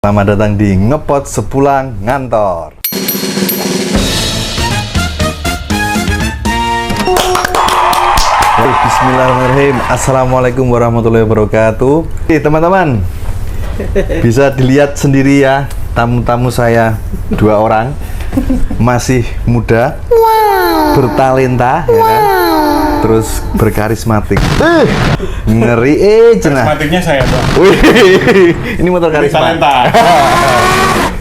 Selamat datang di Ngepot Sepulang Ngantor. Bismillahirrahmanirrahim. Assalamualaikum warahmatullahi wabarakatuh. Teman-teman, bisa dilihat sendiri ya, tamu-tamu saya 2 orang, masih muda, bertalenta, ya kan? Terus berkarismatik. Ngeri cenah. Karismatiknya saya, Bang. Wih, ini motor karisma.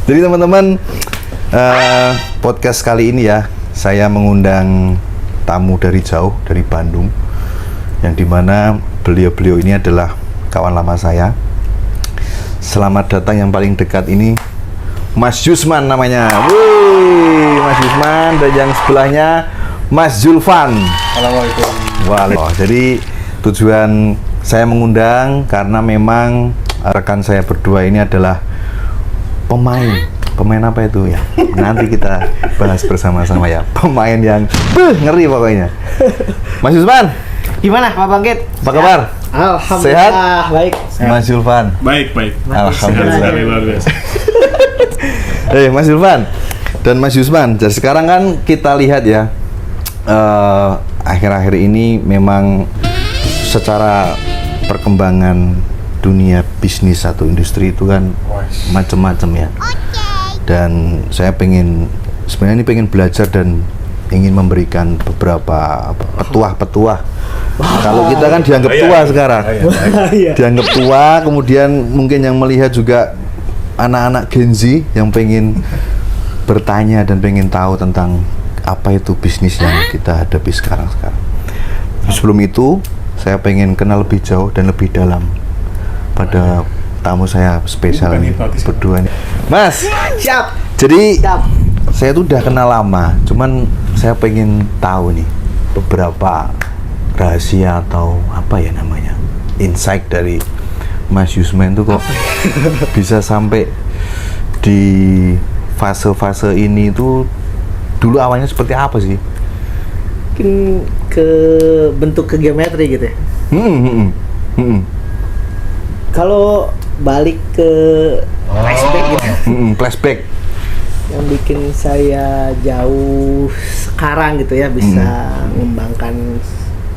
Jadi teman-teman, podcast kali ini ya, saya mengundang tamu dari jauh, dari Bandung, yang dimana beliau-beliau ini adalah kawan lama saya. Selamat datang yang paling dekat ini, Mas Yusman namanya. Wih, Mas Yusman, dan yang sebelahnya Mas Zulfan. Assalamualaikum. Wah, jadi tujuan saya mengundang karena memang rekan saya berdua ini adalah pemain apa itu ya? Nanti kita bahas bersama-sama ya. Pemain yang ngeri pokoknya. Mas Yusman, gimana Pak Bangkit? apa kabar? Alhamdulillah Sehat? baik. Mas Zulfan. Baik. Alhamdulillah. Luar biasa. Mas Zulfan dan Mas Yusman. Jadi sekarang kan kita lihat ya, akhir-akhir ini memang secara perkembangan dunia bisnis atau industri itu kan macam-macam ya. Dan saya sebenarnya pengen belajar dan ingin memberikan beberapa petuah-petuah. Kalau kita kan dianggap tua sekarang, dianggap tua, kemudian mungkin yang melihat juga anak-anak Gen Z yang pengen bertanya dan pengen tahu tentang apa itu bisnis yang kita hadapi sekarang. Sebelum itu, saya pengen kenal lebih jauh dan lebih dalam pada tamu saya spesial ini berdua nih. Mas, Siap. jadi Siap. saya tuh udah kenal lama, cuman saya pengen tahu nih beberapa rahasia atau apa ya namanya, insight dari Mas Yusman tuh kok bisa sampai di fase-fase ini tuh. Dulu awalnya seperti apa sih? Mungkin ke bentuk ke geometri gitu ya. Kalau balik ke flashback gitu, Flashback. yang bikin saya jauh sekarang gitu ya, bisa mengembangkan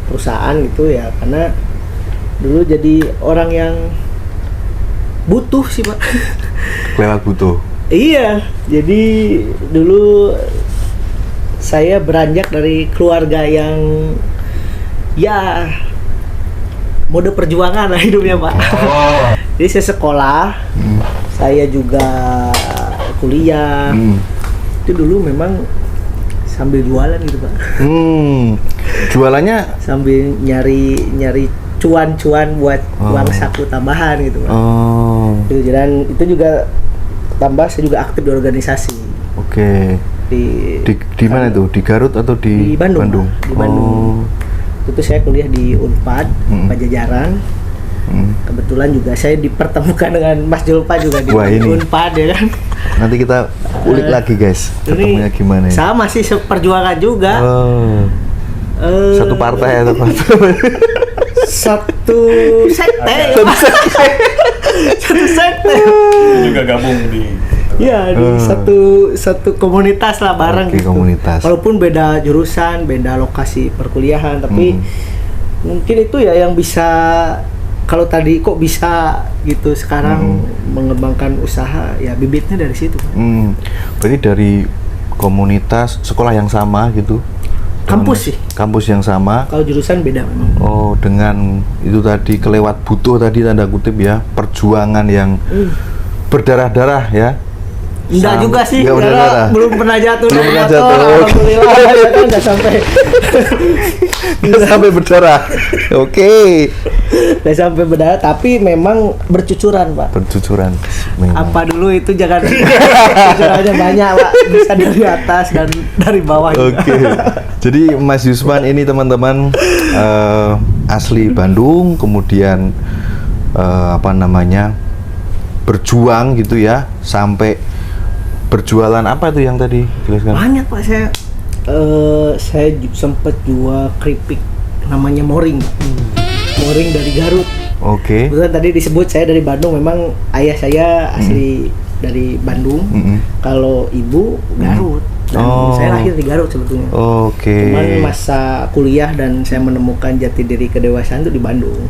perusahaan gitu ya, karena dulu jadi orang yang butuh sih Pak. Lewat butuh. Iya, jadi dulu saya beranjak dari keluarga yang ya mode perjuangan lah hidupnya Pak. Jadi saya sekolah, saya juga kuliah. Itu dulu memang sambil jualan gitu Pak. Jualannya Sambil nyari cuan-cuan buat uang saku tambahan gitu Pak. Dan itu juga tambah saya juga aktif di organisasi. Oke. Di mana tuh? Di Garut atau di Bandung? Di Bandung. Itu saya kuliah di Unpad, Pajajaran. Kebetulan juga saya dipertemukan dengan Mas Julpa juga di Unpad ya kan. Nanti kita ulik lagi guys, ketemunya gimana ya? Sama sih seperjuangan juga. Satu partai atau Satu sekte. Satu sekte. Juga gabung di Iya, di satu komunitas lah bareng gitu. Komunitas. Walaupun beda jurusan, beda lokasi perkuliahan, tapi mungkin itu ya yang bisa, kalau tadi kok bisa gitu sekarang mengembangkan usaha, ya bibitnya dari situ. Berarti dari komunitas sekolah yang sama gitu. Kampus sih. Kampus yang sama. Kalau jurusan beda memang. Oh, dengan itu tadi kelewat butuh tadi tanda kutip ya, perjuangan yang berdarah-darah ya. Enggak juga sih, karena karena belum pernah jatuh. Belum pernah jatuh. Alhamdulillah ya kan enggak sampai berdarah. Oke. Enggak sampai berdarah, tapi memang bercucuran, Pak. Bercucuran. Memang. Apa dulu itu jangan cucurannya banyak, Pak. Bisa dari atas dan dari bawah. Oke. Jadi Mas Yusman ini teman-teman asli Bandung, kemudian berjuang gitu ya, sampai berjualan apa itu yang tadi jelaskan? Banyak Pak, saya sempat jual keripik namanya Moring. Moring dari Garut. Oke. Kebetulan tadi disebut saya dari Bandung, memang ayah saya asli dari Bandung. Kalau ibu Garut. Dan saya lahir di Garut sebetulnya. Oke. Cuman masa kuliah dan saya menemukan jati diri kedewasaan itu di Bandung.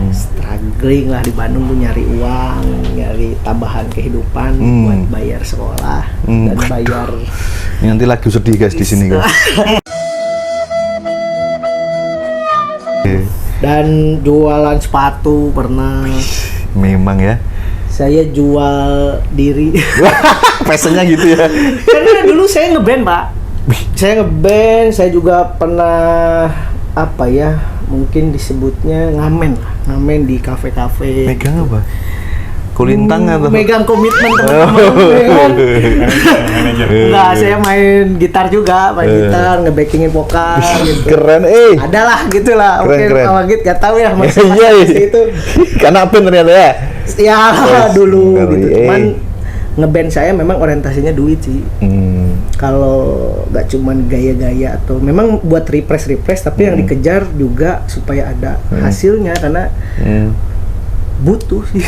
Struggling lah di Bandung tuh, nyari uang, nyari tambahan kehidupan buat bayar sekolah dan bayar. Nanti lagi sedih guys di sini guys. Dan jualan sepatu pernah. Memang ya. Saya jual diri. Passionnya gitu ya. Karena dulu saya ngeband, Pak. Saya ngeband, saya juga pernah apa ya? Mungkin disebutnya ngamen lah. Ngamen di kafe-kafe. Megang apa? Kulintang atau? Megang komitmen teman-teman. Manajer. Enggak, saya main gitar juga, main gitar, nge-backingin vokal gitu. Keren, Adalah gitulah. Mungkin keren. Pak Wagit gak tahu ya masih Iya, itu. Karena apa ternyata ya? Ya dulu ngeri, gitu. Cuman ngeband saya memang orientasinya duit sih. Kalau nggak cuman gaya-gaya atau memang buat refresh tapi yang dikejar juga supaya ada hasilnya, karena butuh sih.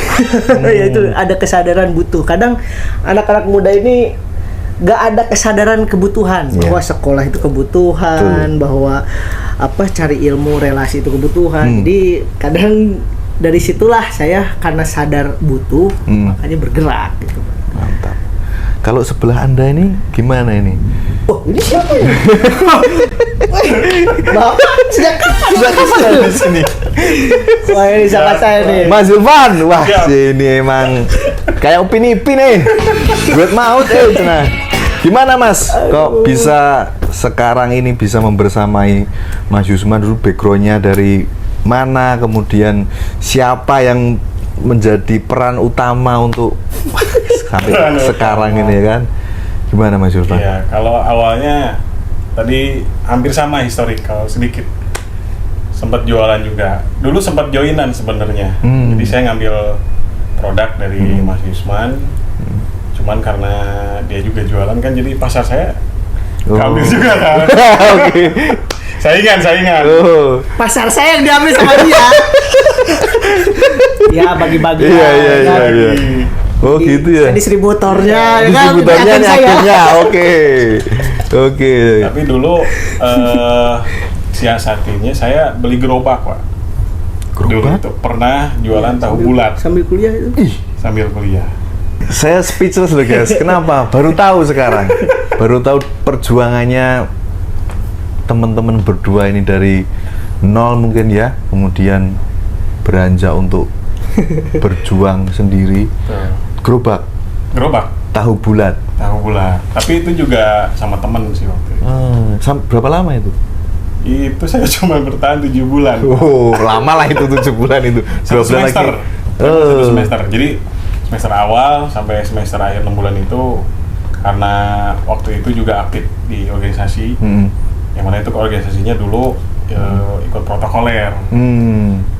Ya itu ada kesadaran butuh. Kadang anak-anak muda ini nggak ada kesadaran kebutuhan bahwa sekolah itu kebutuhan, bahwa apa cari ilmu relasi itu kebutuhan. Jadi kadang dari situlah saya karena sadar butuh makanya bergerak gitu. Mantap. Kalau sebelah Anda ini gimana ini? Oh, ini siapa ya? Bapak sejak kapan? di sini. Wah, ini sangat saya nih. Mas Zulfan, wah sini emang kayak Upin Ipin nih. Buat maut cenah. Gimana Mas? Kok bisa sekarang ini bisa membersamai Mas Yusman? Dulu backgroundnya dari mana, kemudian siapa yang menjadi peran utama untuk sampai sekarang ini kan? Gimana Mas Yusman? Iya, kalau awalnya tadi hampir sama historical sedikit. Sempat jualan juga. Dulu sempat joinan sebenarnya. Jadi saya ngambil produk dari Mas Yusman. Cuman karena dia juga jualan kan, jadi pasar saya ngambil juga kan. Oke. Saingan. Pasar saya yang diambil sama dia. Ya bagi-bagi. Iya. Iya. Oh gitu ya. Saya distributornya, ya kan? Distributornya Yakin saya. akhirnya, oke. Tapi dulu siasatinya saya beli gerobak, Pak. Dulu Gerobak? itu pernah jualan tahu bulat Sambil kuliah itu. sambil kuliah. Saya speechless loh guys. Kenapa? Baru tahu sekarang. Baru tahu perjuangannya teman-teman berdua ini dari nol mungkin ya, kemudian beranjak untuk berjuang sendiri. Gerobak, tahu bulat. Tapi itu juga sama temen sih waktu itu. Berapa lama itu? Itu saya cuma bertahan 7 bulan. Oh, lama lah itu 7 bulan itu. 2 Satu bulan semester. lagi. Satu semester. Jadi semester awal sampai semester akhir 6 bulan itu, karena waktu itu juga aktif di organisasi. Yang mana itu organisasinya dulu ikut protokoler.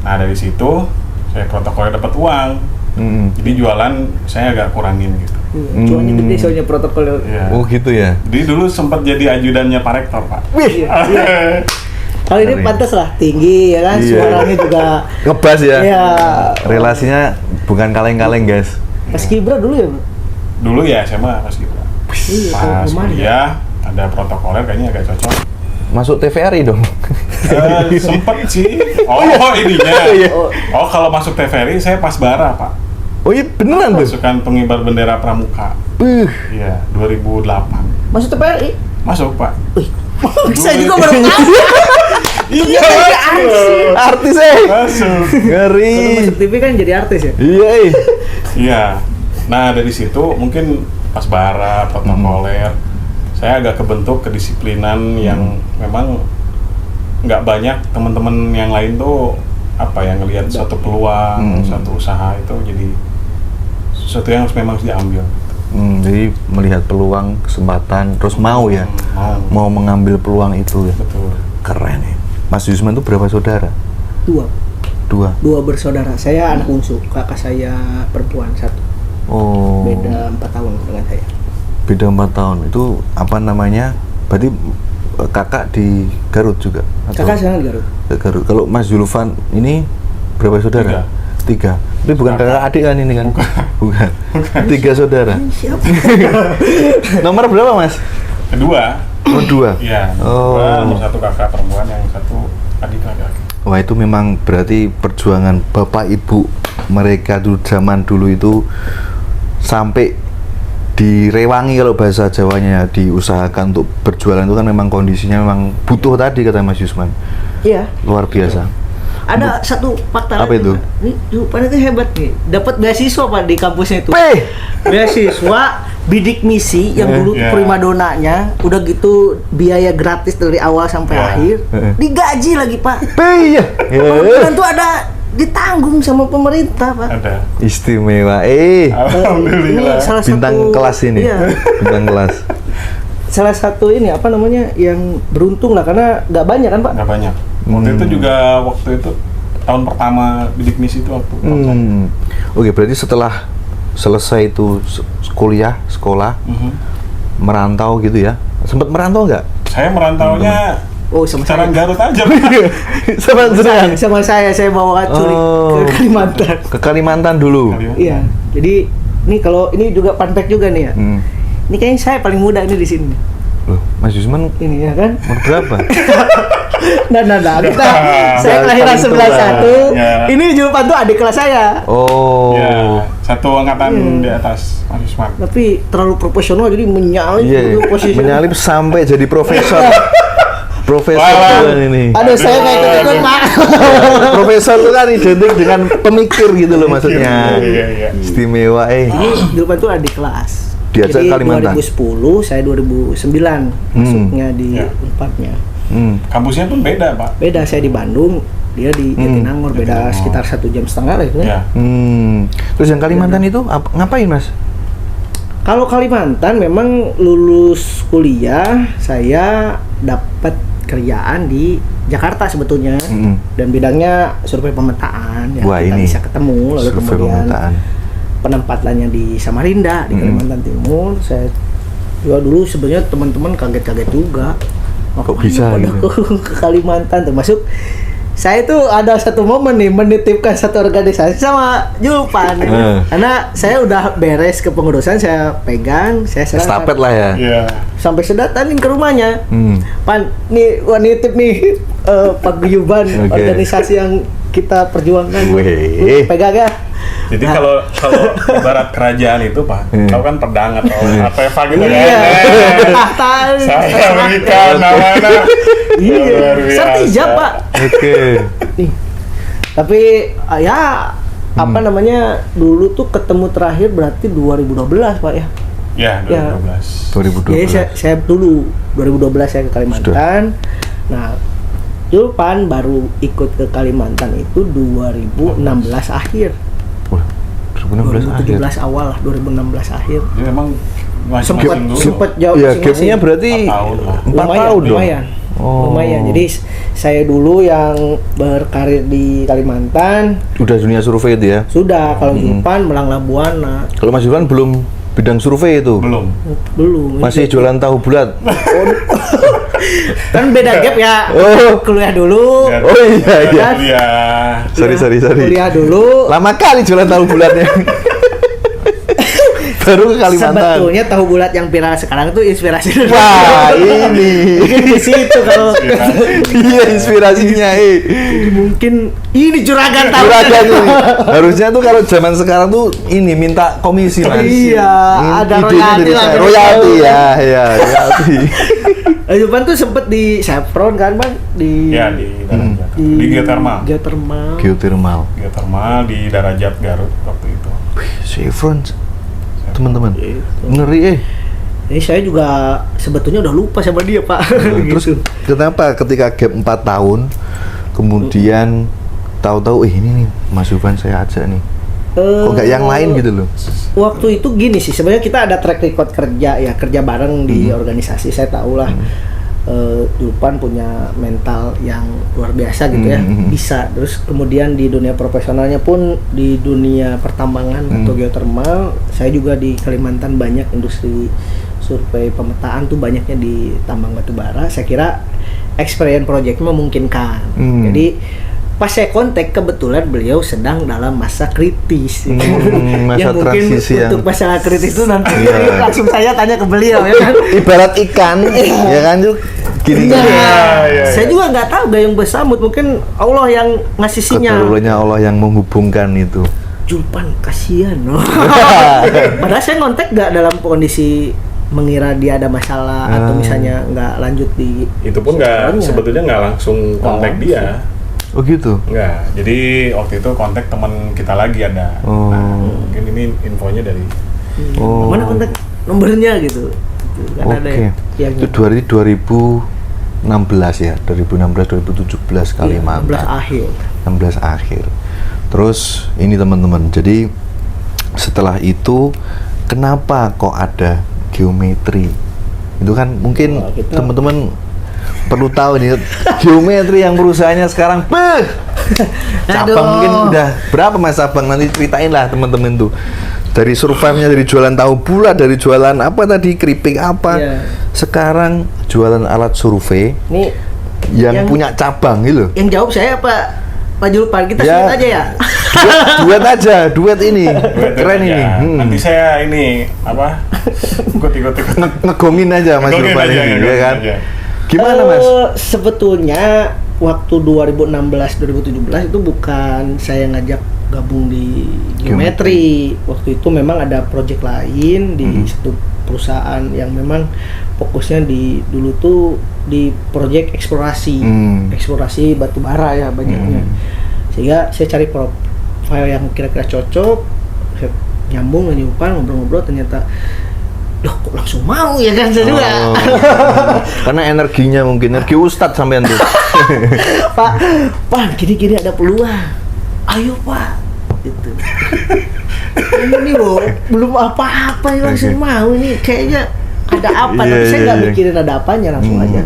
Nah dari situ saya protokoler dapat uang. Jadi jualan saya agak kurangin gitu. Cuannya gede soalnya protokol. Ya. Oh gitu ya. Jadi dulu sempat jadi ajudannya Pak Rektor, Pak. Wih. Kalau ini Keren. pantas lah, tinggi ya kan, Iya. suaranya juga. Ngebas ya. Iya. Relasinya bukan kaleng-kaleng guys. Pas Kibra dulu ya, Bro? Dulu ya SMA Mas Gibran. Iya, Pas lumayan. kuliah ada protokoler kayaknya agak cocok. Masuk TVRI dong. Sempet sih. Oh ininya. Oh kalau masuk TVRI saya pas bara, Pak. Oh iya beneran tuh. Pasukan pengibar bendera pramuka. Iya 2008. Masuk TPRI? Masuk, Pak. Saya juga baru tahu. Iya, Artis masuk. Ngeri. Kalau masuk TV kan jadi artis ya? Iya. Iya. Nah dari situ mungkin pas bara protokoler, saya agak kebentuk kedisiplinan yang memang nggak banyak teman-teman yang lain tuh apa ya ngelihat suatu peluang, suatu usaha itu jadi sesuatu yang memang harus diambil. Jadi melihat peluang, kesempatan, terus mau ya, mau mengambil peluang itu ya. Betul. Keren ya. Mas Yusman itu berapa saudara? Dua. Dua bersaudara. Saya anak bungsu, kakak saya perempuan satu. Oh. Beda 4 tahun dengan saya. Beda 4 tahun. Itu apa namanya? Berarti kakak di Garut juga? Atau? Kakak sekarang di Garut. Garut. Kalau Mas Zulfan ini berapa saudara? 3. Tapi bukan kakak adik kan ini kan? Bukan. 3 saudara. Siapa? Nomor berapa Mas? Kedua. Oh 2. Iya. Nomor 1 kakak perempuan, yang 1 adik laki-laki. Wah itu memang berarti perjuangan bapak ibu mereka dulu zaman dulu itu sampai direwangi kalau bahasa Jawanya, diusahakan untuk berjualan itu kan memang kondisinya memang butuh tadi kata Mas Yusman. Iya. Luar biasa. Ada satu fakta Apa lagi, itu? Pak. Ini Julpan itu hebat nih. Dapat beasiswa Pak di kampusnya itu. Beasiswa bidik misi yang dulu Iya. primadonanya, udah gitu biaya gratis dari awal sampai Iya. akhir. Digaji lagi Pak. Iya. Dan tuh ada ditanggung sama pemerintah Pak. Ada. Istimewa. Alhamdulillah. Ini salah Bintang satu kelas ini. Iya. Bintang kelas. Salah satu ini apa namanya yang beruntung lah karena nggak banyak kan Pak. Nggak banyak. Waktu itu juga tahun pertama bidik misi itu waktu Oke, berarti setelah selesai itu sekolah merantau gitu ya. Sempat merantau nggak? saya merantaunya Oh sama secara saya. Garut aja. Sama jenengan? Sama saya bawa culik ke Kalimantan. Ke Kalimantan dulu. Iya. Jadi ini kalau ini juga fun fact juga nih ya. Ini kayaknya saya paling muda ini di sini. Loh, Mas Yusman Ini ya kan? umur berapa? Nah, kita saya Yang kelahiran paling tua. 91. Ya. Ini Julpan tuh adik kelas saya. Oh. Ya, satu angkatan di atas Mas Yusman. Tapi terlalu proporsional jadi menyalip Iya, gitu posisinya. menyalip sampai jadi profesor. Profesor Wah. bukan ini. Aduh, saya kayak ikut-ikut, Pak. Profesor itu kan identik dengan pemikir gitu loh maksudnya. Iya. Istimewa Ini Julpan tuh adik kelas. Diajak Jadi Kalimantan. 2010, saya 2009 masuknya di Ya. Unpadnya. Kampusnya pun beda, Pak. Beda, saya di Bandung, dia di Jatinangor, beda Jatinangor. sekitar 1,5 jam lah itu. Ya. Terus yang Kalimantan itu ngapain Mas? Kalau Kalimantan memang lulus kuliah saya dapat kerjaan di Jakarta sebetulnya dan bidangnya survei pemetaan ya. Wah, Kita ini bisa ketemu lalu survei kemudian pemetaan. penempatannya di Samarinda di Kalimantan Timur. Saya juga dulu sebenarnya teman-teman kaget-kaget juga. Kok bisa pada gitu? ke Kalimantan, termasuk saya tuh ada satu momen nih menitipkan satu organisasi sama Julpan karena saya udah beres kepengurusan, saya pegang, saya serahkan. Estafet lah ya. Iya. Sampai sedatannya ke rumahnya. Pan, nih nitip nih paguyuban Oke. organisasi yang kita perjuangkan. Weh. Pegang ya. Jadi Nah. kalau ibarat kerajaan itu, Pak, tahu kan pedang atau apa gitu kan. Iya. Tahu. Saya berikan namanya. Iya. Luar biasa. Sertijab, Pak. Oke. Nih. Tapi ya apa namanya dulu tuh ketemu terakhir berarti 2012 Pak ya. Ya, Ya. 2012. 2012. Jadi saya dulu 2012 saya ke Kalimantan. Nah, Julpan baru ikut ke Kalimantan itu 2016 akhir. Wah, 2016 akhir. 2017 awal lah, 2016 akhir. Jadi memang Sempat masing-masing dulu. sempat jauh Iya, masing-masing. gapnya berarti 4 tahun lah. 4 tahun dong. Lumayan. Oh. Lumayan. Jadi saya dulu yang berkarir di Kalimantan Udah dunia survei itu ya. sudah, kalau Julpan Melang Labuana Kalau Mas Yusman belum bidang survei itu. Belum. belum. Masih jualan tahu bulat. Kan beda gap ya. Oh. Kuliah dulu. Ya, Oh iya iya. Iya. Sorry. Kuliah dulu. Lama kali jualan tahu bulatnya. Baru ke Kalimantan. Sebetulnya tahu bulat yang viral sekarang itu inspirasi dari Wah, ini. mungkin di situ kalau Iya inspirasinya mungkin ini juragan tahu. Juragan ini. Harusnya tuh kalau zaman sekarang tuh ini minta komisi Mas. Iya, ada Idenya royalti dari lah, saya. dari Royalti tahu. ya, royalti. Julpan tuh sempet di Chevron kan Bang di Ya, di Darajat. Di Geothermal. Geothermal. Geothermal. Geothermal di Darajat Garut waktu itu. Chevron teman-teman. Ngeri Ini saya juga sebetulnya udah lupa sama dia Pak. Terus Gitu. kenapa ketika gap 4 tahun kemudian tahu-tahu ini nih Mas Yufan saya ajak nih. Kok nggak yang lain gitu loh? Waktu itu gini sih, sebenarnya kita ada track record kerja bareng di organisasi. Saya tahu lah Julpan punya mental yang luar biasa gitu ya, bisa. Terus kemudian di dunia profesionalnya pun di dunia pertambangan atau geothermal, saya juga di Kalimantan banyak industri survei pemetaan tuh banyaknya di tambang batu bara. Saya kira experience project memungkinkan. Jadi pas saya kontak kebetulan beliau sedang dalam masa kritis. Masa yang mungkin transisi untuk yang masalah kritis itu nanti Iya. langsung saya tanya ke beliau ya kan. ibarat ikan, ya kan tuh gini. Nah, iya. saya juga nggak tahu gayung bersambut, mungkin Allah yang ngasih sinyal. Keturunannya Allah yang menghubungkan itu. Julpan kasihan loh. Padahal saya ngontek nggak dalam kondisi mengira dia ada masalah atau misalnya nggak lanjut di Itu pun sebetulnya nggak langsung kontak dia. Oh gitu. Enggak. Jadi waktu itu kontak teman kita lagi ada. Oh. Nah, mungkin ini infonya dari Oh. mana kontak nomornya gitu. Kan ada Oke. yang Itu 2016 ya, 2016 2017 Kalimantan. 16 akhir. 16 akhir. Terus ini teman-teman, jadi setelah itu kenapa kok ada geometri? Itu kan mungkin Wah, kita- teman-teman perlu tahu nih geometri yang perusahaannya sekarang cabang Aduh. mungkin udah berapa Mas cabang, nanti ceritain lah teman-teman tuh. Dari survive-nya, dari jualan tahu bulat, dari jualan apa tadi, keripik apa. Iya. Sekarang jualan alat survei Nih yang Yang- punya cabang gitu. yang jawab saya Pak Julpan, kita Ya. sebut aja ya. Duet aja, duet ini. Duet Keren aja. ini. Nanti saya ini apa? ikut. Ngegongin aja Mas Ngegongin Julpan aja, ini, ya ngegongin kan? aja. Gimana Mas? Sebetulnya waktu 2016-2017 itu bukan saya ngajak gabung di geometri. Waktu itu memang ada proyek lain di satu perusahaan yang memang fokusnya dulu tuh di proyek eksplorasi, eksplorasi batu bara ya banyaknya. Sehingga saya cari profil yang kira-kira cocok, saya nyambung ngobrol-ngobrol, ternyata loh kok langsung mau ya kan saya juga. Oh. Karena energinya mungkin energi ustadz sampean tuh. Pak, gini-gini ada peluang. Ayo Pak, gitu. Ini loh, belum apa-apa ya langsung mau ini. Kayaknya ada apa? Iya, Tapi saya nggak iya. mikirin ada apanya, langsung aja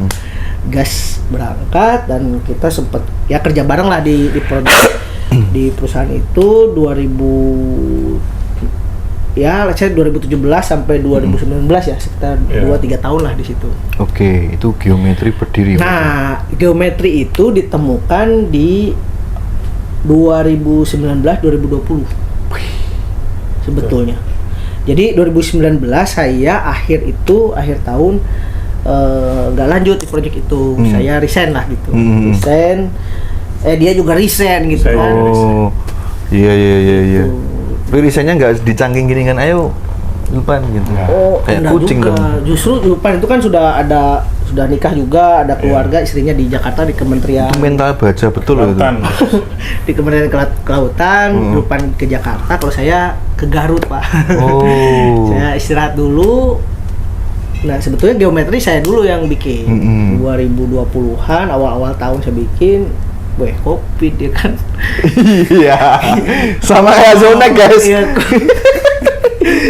gas berangkat dan kita sempet ya kerja bareng lah di di perusahaan itu 2017 sampai 2019 ya, sekitar Iya. 2-3 tahun lah di situ. Oke, itu geometri berdiri. Nah, geometri itu ditemukan di 2019-2020 sebetulnya. Jadi 2019 saya akhir tahun nggak lanjut di proyek itu. Saya resign lah gitu. Resign. Dia juga resign gitu Saya kan. Oh, iya. Tapi risetnya nggak dicangking gini kan, ayo Julpan gitu. Oh, Kayak enggak kucing juga. dong. Justru Julpan itu kan sudah nikah juga, ada keluarga, istrinya di Jakarta di Kementerian Itu mental baja betul loh itu. Lautan. di Kementerian Kelautan, Julpan ke Jakarta, kalau saya ke Garut, Pak. Oh. Saya istirahat dulu. Nah, sebetulnya geometri saya dulu yang bikin. 2020-an, awal-awal tahun saya bikin. Weh, Covid ya kan. Iya. Sama kayak Zonek guys. Iya.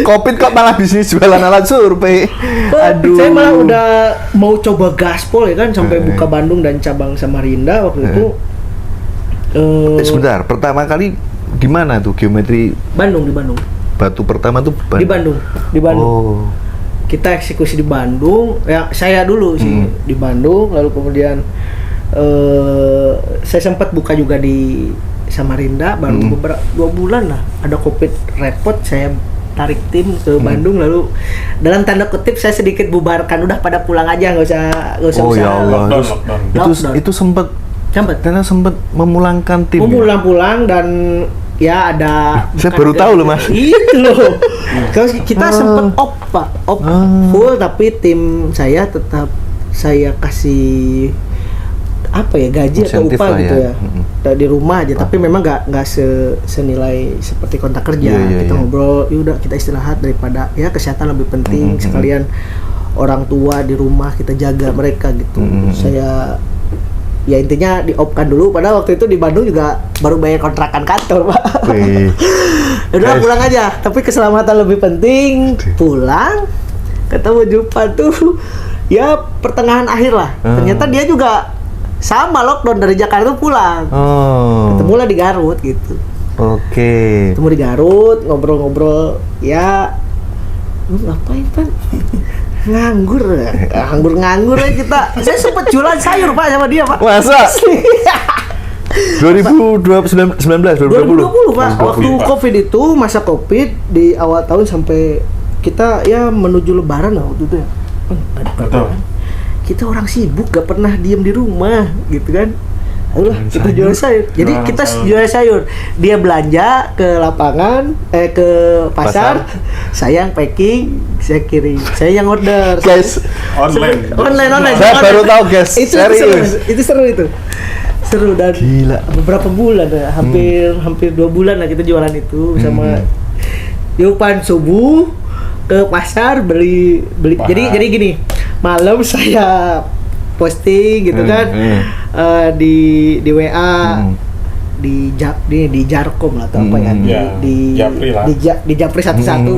Covid kok malah bisnis jualan alat survei. Aduh. Saya malah udah mau coba gaspol ya kan, sampai buka Bandung dan cabang Samarinda waktu itu. Sebentar, pertama kali di mana tuh geometri Di Bandung. batu pertama tuh Di Bandung. Oh. Kita eksekusi di Bandung, ya saya dulu sih di Bandung, lalu kemudian saya sempat buka juga di Samarinda, baru beberapa 2 bulan lah ada Covid repot, saya tarik tim ke Bandung, lalu dalam tanda kutip saya sedikit bubarkan, udah pada pulang aja, nggak usah Oh usaha. ya Allah. Lockdown. Itu sempat Sampai karena sempat memulangkan tim. mau ya? pulang-pulang dan ya ada Saya bukan baru ada- tahu loh, Mas. Itu loh. Terus kita sempet op full, tapi tim saya tetap saya kasih apa ya, gaji atau Insentif upah lah gitu ya. ya. Di rumah aja, tapi memang nggak senilai seperti kontrak kerja. Iya, Kita iya. ngobrol, yaudah kita istirahat daripada ya kesehatan lebih penting, sekalian orang tua di rumah kita jaga mereka gitu. Saya ya intinya diopkan dulu, padahal waktu itu di Bandung juga baru bayar kontrakan kantor, Pak. Wih. Udah Guys. pulang aja, tapi keselamatan lebih penting. Pulang, ketemu Julpan tuh ya pertengahan akhir lah. Ternyata dia juga sama lockdown dari Jakarta pulang. Oh. Ketemulah di Garut gitu. Oke. Ketemu di Garut, ngobrol-ngobrol. Ya, lu ngapain, Pan? Nganggur ya? Nganggur aja kita. Saya sempat jualan sayur, Pak, sama dia, Pak. Masa? 2019 2020 Pak. Waktu Pak. Covid itu, masa Covid di awal tahun sampai kita ya menuju lebaran lah waktu itu ya. Ada Betul. perbedaan. Kita orang sibuk gak pernah diem di rumah gitu kan. Ayolah kita jual sayur. Jadi Jualan kita sayur. jual sayur. Dia belanja ke lapangan, ke pasar. Saya yang packing, saya kirim. Saya yang order. guys. Online. Online. Saya baru tahu, guys. Itu Serius. seru itu. Seru dan Gila. beberapa bulan ya, hampir 2 bulan lah kita jualan itu sama Yupan subuh ke pasar beli. Bahan. Jadi gini, malam saya posting gitu kan di WA di Jarkom lah atau apa ya Ya, di Japri lah. di Japri satu-satu.